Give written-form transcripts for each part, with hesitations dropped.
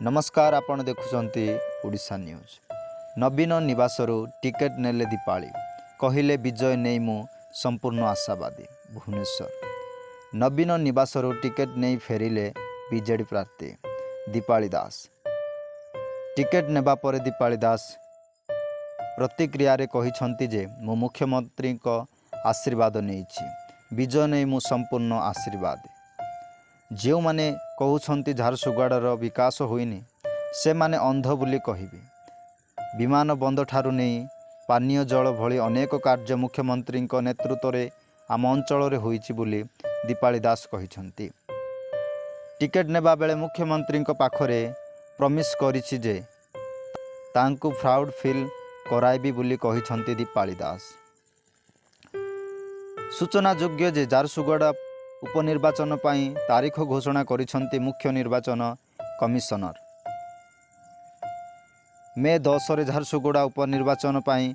नमस्कार आपण देखुचंती ओडिशा न्यूज। नवीन निवासरू टिकेट नेले दीपाली कहिले विजय नहीं मु संपूर्ण आशावादी। भुवनेश्वर नवीन निवासरू टिकेट नहीं फेरिले बीजेडी प्रार्थी दीपाली दास। टिकेट नेबा परे दीपाली दास प्रतिक्रिया रे कहिसंती जे मु मुख्यमंत्री को आशीर्वाद नहीं विजय नहीं मु संपूर्ण आशीर्वाद। जो माने कहउछंती झारसुगुड़ार विकास होइनी से माने अंध बोली कहिबे। विमान बंद ठारू नहीं पानीय जल भली अनेक कार्य मुख्यमंत्री नेतृत्व में आम अंचल होइछि बोली दीपाली दास कहिसंती। टिकेट नेबा बेले मुख्यमंत्री पाखरे प्रमिस करिछि जे तांकु प्राउड फील कराइबी बोली कहिसंती दीपाली दास। सूचना योग्य जे झारसुगुड़ा उपनिर्वाचन पाई तारीख घोषणा करिसंती मुख्य निर्वाचन कमिशनर। मे 10 रे झारसुगुड़ा उपनिर्वाचन पाई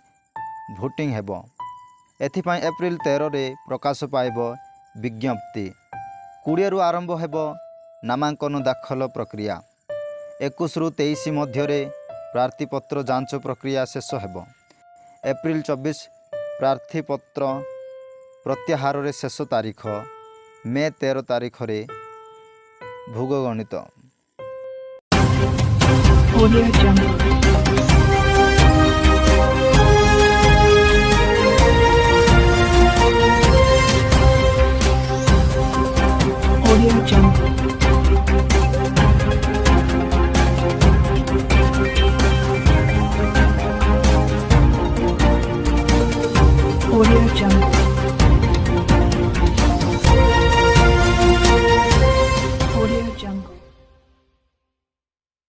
भोटिंग हेबो। एथिपाई एप्रिल 13 रे प्रकाश पाइब विज्ञप्ति। 20 रु आरंभ हेबो नामांकन दाखल प्रक्रिया। 21 रु 23 मध्य रे प्रार्थीपत्र जांच प्रक्रिया शेष हेबो। एप्रिल 24 प्रार्थीपत्र प्रत्याहार रे शेष तारीख। मे 13 तारीख रे भूगणित।